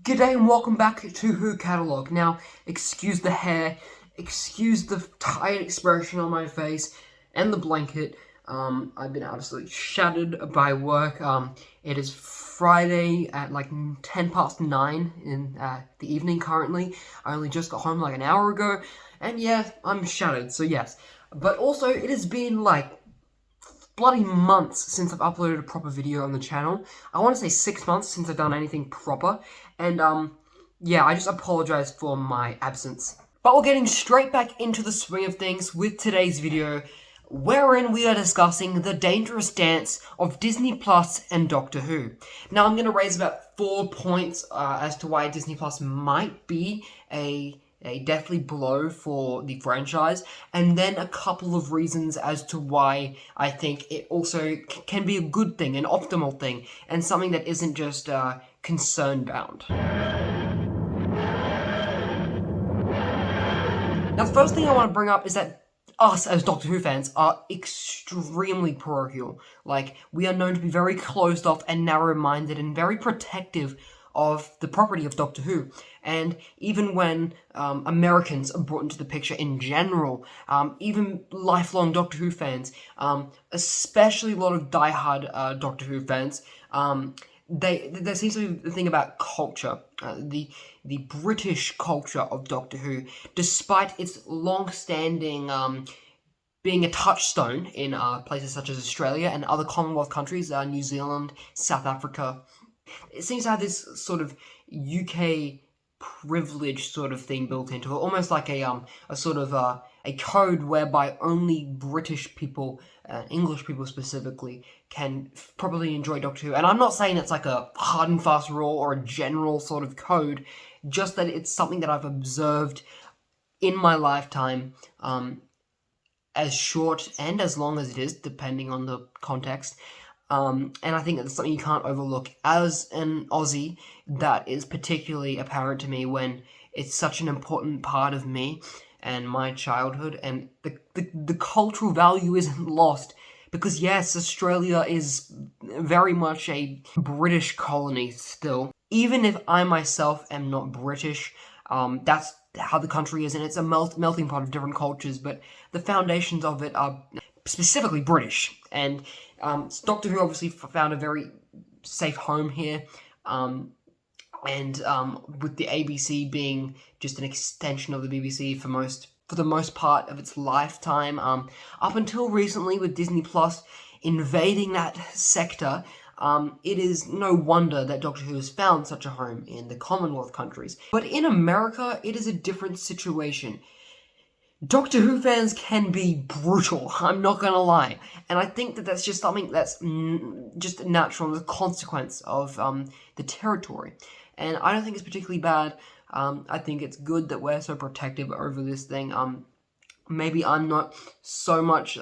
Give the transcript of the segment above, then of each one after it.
G'day and welcome back to Who Catalog. Now, excuse the hair, excuse the tired expression on my face, and the blanket. I've been absolutely shattered by work. It is Friday at like 10 past 9 in the evening currently. I only just got home like an hour ago, and yeah, I'm shattered, so yes. But also, it has been like bloody months since I've uploaded a proper video on the channel. I want to say 6 months since I've done anything proper, and yeah, I just apologize for my absence. But we're getting straight back into the swing of things with today's video, wherein we are discussing the dangerous dance of Disney Plus and Doctor Who. Now, I'm going to raise about 4 points as to why Disney Plus might be a deathly blow for the franchise, and then a couple of reasons as to why I think it also can be a good thing, an optimal thing, and something that isn't just concern-bound. Now, the first thing I want to bring up is that us, as Doctor Who fans, are extremely parochial. Like, we are known to be very closed off and narrow-minded and very protective of the property of Doctor Who. And even when Americans are brought into the picture in general, even lifelong Doctor Who fans, especially a lot of diehard Doctor Who fans, there seems to be the thing about culture, the British culture of Doctor Who, despite its long-standing being a touchstone in places such as Australia and other Commonwealth countries, New Zealand, South Africa. It seems to have this sort of UK privilege sort of thing built into it, almost like a sort of a code whereby only British people, English people specifically, can properly enjoy Doctor Who. And I'm not saying it's like a hard and fast rule or a general sort of code, just that it's something that I've observed in my lifetime, as short and as long as it is, depending on the context. And I think that's something you can't overlook. As an Aussie, that is particularly apparent to me when it's such an important part of me and my childhood, and the cultural value isn't lost. Because yes, Australia is very much a British colony still. Even if I myself am not British, that's how the country is, and it's a melting pot of different cultures, but the foundations of it are specifically British. And Doctor Who obviously found a very safe home here, and with the ABC being just an extension of the BBC for the most part of its lifetime, up until recently with Disney Plus invading that sector, it is no wonder that Doctor Who has found such a home in the Commonwealth countries. But in America, it is a different situation. Doctor Who fans can be brutal, I'm not gonna lie. And I think that that's just something that's just natural, the consequence of the territory. And I don't think it's particularly bad. I think it's good that we're so protective over this thing. Maybe I'm not so much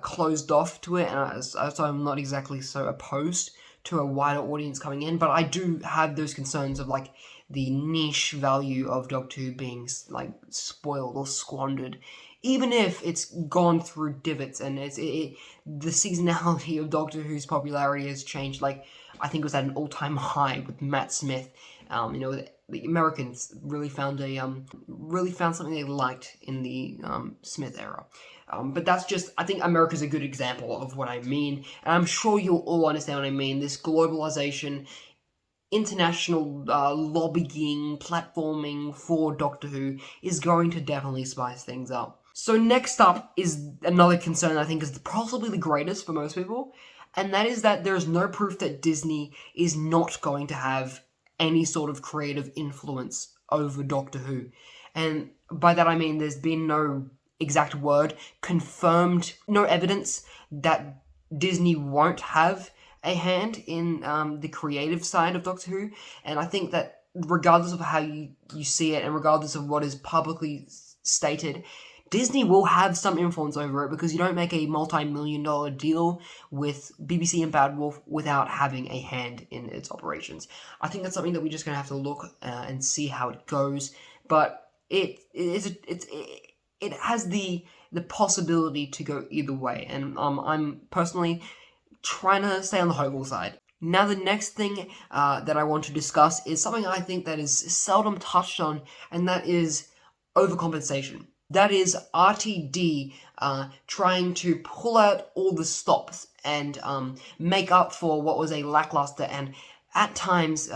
closed off to it, and so I'm not exactly so opposed to a wider audience coming in, but I do have those concerns of like the niche value of Doctor Who being like spoiled or squandered, even if it's gone through divots and the seasonality of Doctor Who's popularity has changed. Like, I think it was at an all-time high with Matt Smith. The Americans really found something they liked in the Smith era. But that's just, I think America's a good example of what I mean, and I'm sure you'll all understand what I mean. This globalization, international lobbying, platforming for Doctor Who is going to definitely spice things up. So next up is another concern I think is possibly the greatest for most people, and that is that there's no proof that Disney is not going to have any sort of creative influence over Doctor Who. And by that I mean there's been no exact word confirmed, no evidence that Disney won't have a hand in the creative side of Doctor Who. And I think that regardless of how you see it and regardless of what is publicly stated, Disney will have some influence over it, because you don't make a multi-million-dollar deal with BBC and Bad Wolf without having a hand in its operations. I think that's something that we're just going to have to look and see how it goes. But it has the possibility to go either way, and I'm personally trying to stay on the hopeful side. Now, the next thing that I want to discuss is something I think that is seldom touched on, and that is overcompensation. That is RTD trying to pull out all the stops and make up for what was a lackluster and at times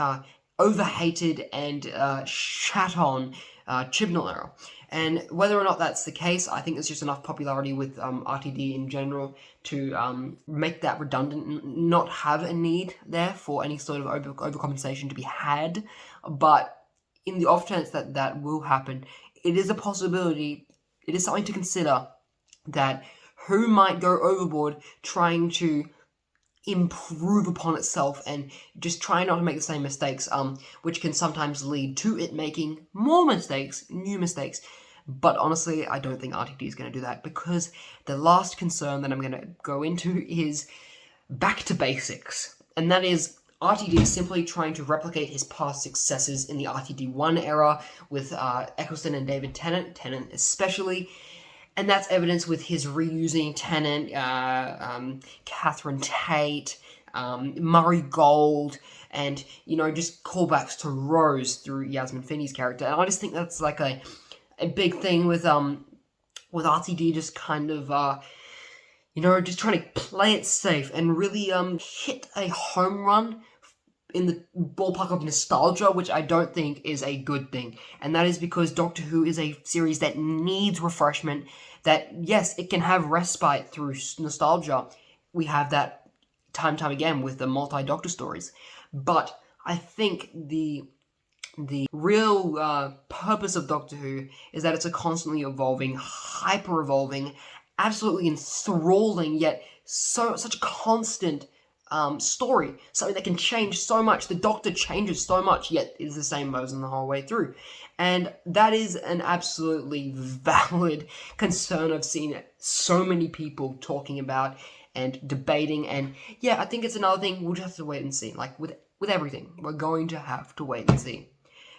overhated and shat on Chibnall era. And whether or not that's the case, I think there's just enough popularity with RTD in general to make that redundant, not have a need there for any sort of overcompensation to be had. But in the off chance that that will happen, it is a possibility, it is something to consider that Who might go overboard trying to improve upon itself and just try not to make the same mistakes, which can sometimes lead to it making more mistakes, new mistakes. But honestly, I don't think RTD is going to do that, because the last concern that I'm going to go into is back to basics. And that is RTD simply trying to replicate his past successes in the RTD1 era with Eccleston and David Tennant especially. And that's evidence with his reusing Tennant, Catherine Tate, Murray Gold, and, just callbacks to Rose through Yasmin Finney's character. And I just think that's like a big thing with RTD just kind of, just trying to play it safe and really hit a home run in the ballpark of nostalgia, which I don't think is a good thing. And that is because Doctor Who is a series that needs refreshment, that, yes, it can have respite through nostalgia. We have that time again with the multi-Doctor stories. But I think the real purpose of Doctor Who is that it's a constantly evolving, hyper-evolving, absolutely enthralling, yet such a constant story, something that can change so much. The Doctor changes so much, yet is the same person the whole way through. And that is an absolutely valid concern I've seen so many people talking about and debating. And yeah, I think it's another thing we'll just have to wait and see. Like with everything, we're going to have to wait and see.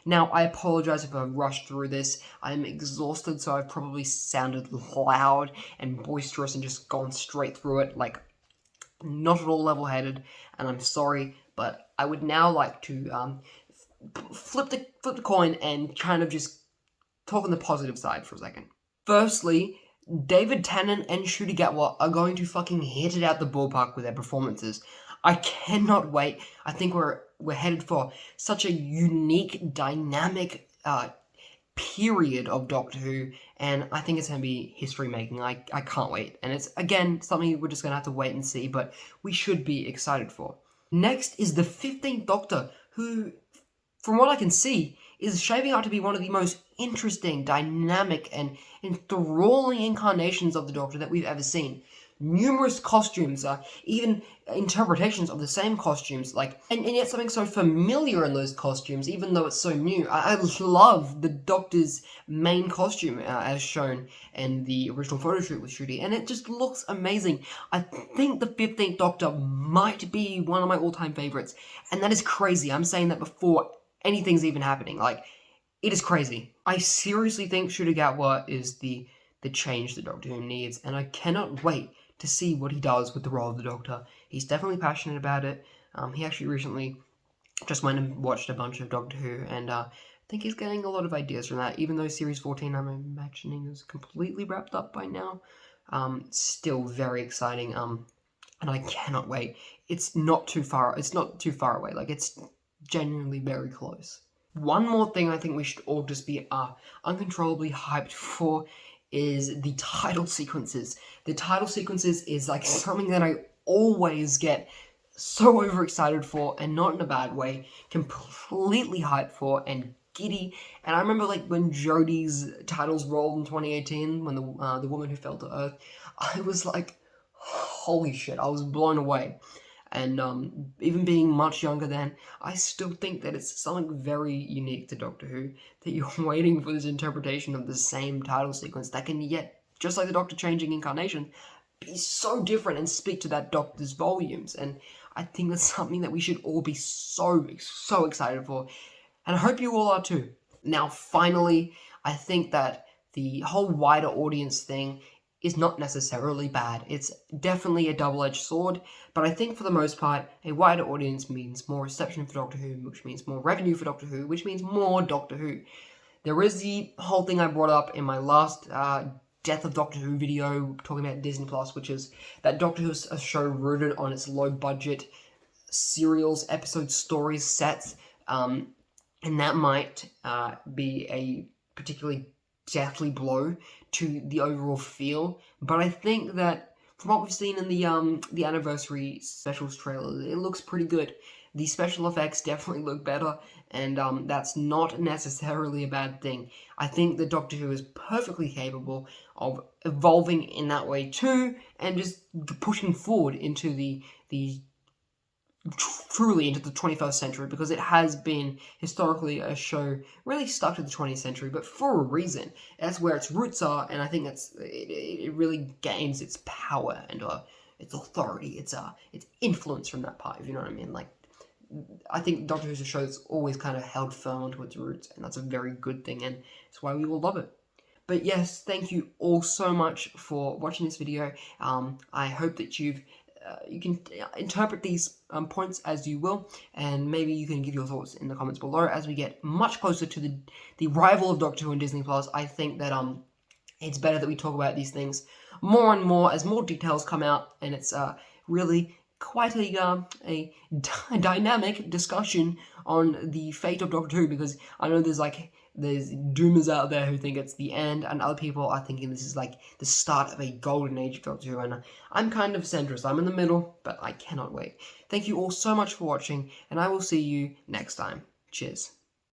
Now, I apologize if I've rushed through this. I'm exhausted, so I've probably sounded loud and boisterous and just gone straight through it, like not at all level-headed, and I'm sorry, but I would now like to flip the coin and kind of just talk on the positive side for a second. Firstly, David Tennant and Ncuti Gatwa are going to fucking hit it out the ballpark with their performances. I cannot wait. I think we're headed for such a unique, dynamic period of Doctor Who, and I think it's going to be history-making. I can't wait. And it's, again, something we're just going to have to wait and see, but we should be excited for. Next is the 15th Doctor, who, from what I can see, is shaping up to be one of the most interesting, dynamic, and enthralling incarnations of the Doctor that we've ever seen. Numerous costumes, even interpretations of the same costumes, and yet something so familiar in those costumes, even though it's so new. I love the Doctor's main costume, as shown in the original photo shoot with Ncuti, and it just looks amazing. I think the 15th Doctor might be one of my all-time favorites, and that is crazy. I'm saying that before anything's even happening. It is crazy. I seriously think Ncuti Gatwa is the change that Doctor Who needs, and I cannot wait to see what he does with the role of the Doctor. He's definitely passionate about it. He actually recently just went and watched a bunch of Doctor Who, and I think he's getting a lot of ideas from that, even though Series 14, I'm imagining, is completely wrapped up by now. Still very exciting, and I cannot wait. It's not too far away. It's genuinely very close. One more thing I think we should all just be uncontrollably hyped for is the title sequences. The title sequences is something that I always get so overexcited for, and not in a bad way, completely hyped for and giddy. And I remember when Jodie's titles rolled in 2018, when the Woman Who Fell to Earth, I was like, holy shit, I was blown away. And even being much younger then, I still think that it's something very unique to Doctor Who, that you're waiting for this interpretation of the same title sequence that can yet, just like the Doctor changing incarnation, be so different and speak to that Doctor's volumes. And I think that's something that we should all be so excited for. And I hope you all are too. Now, finally, I think that the whole wider audience thing is not necessarily bad. It's definitely a double-edged sword, but I think for the most part, a wider audience means more reception for Doctor Who, which means more revenue for Doctor Who, which means more Doctor Who. There is the whole thing I brought up in my last Death of Doctor Who video, talking about Disney Plus, which is that Doctor Who is a show rooted on its low-budget serials, episode stories, sets, and that might be a particularly deathly blow to the overall feel. But I think that from what we've seen in the anniversary specials trailer, it looks pretty good. The special effects definitely look better, and that's not necessarily a bad thing. I think that Doctor Who is perfectly capable of evolving in that way too, and just pushing forward into the truly into the 21st century, because it has been historically a show really stuck to the 20th century, but for a reason. That's where its roots are, and I think it really gains its power and its authority, its influence from that part, if you know what I mean. Like, I think Doctor Who's a show that's always kind of held firm onto its roots, and that's a very good thing, and it's why we all love it. But yes, thank you all so much for watching this video. I hope that you can interpret these points as you will, and maybe you can give your thoughts in the comments below as we get much closer to the rival of Doctor Who and Disney Plus. I think that it's better that we talk about these things more and more as more details come out, and it's really quite a dynamic discussion on the fate of Doctor Who, because I know there's doomers out there who think it's the end, and other people are thinking this is like the start of a golden age of Doctor Who, and I'm kind of centrist. I'm in the middle, but I cannot wait. Thank you all so much for watching, and I will see you next time. Cheers.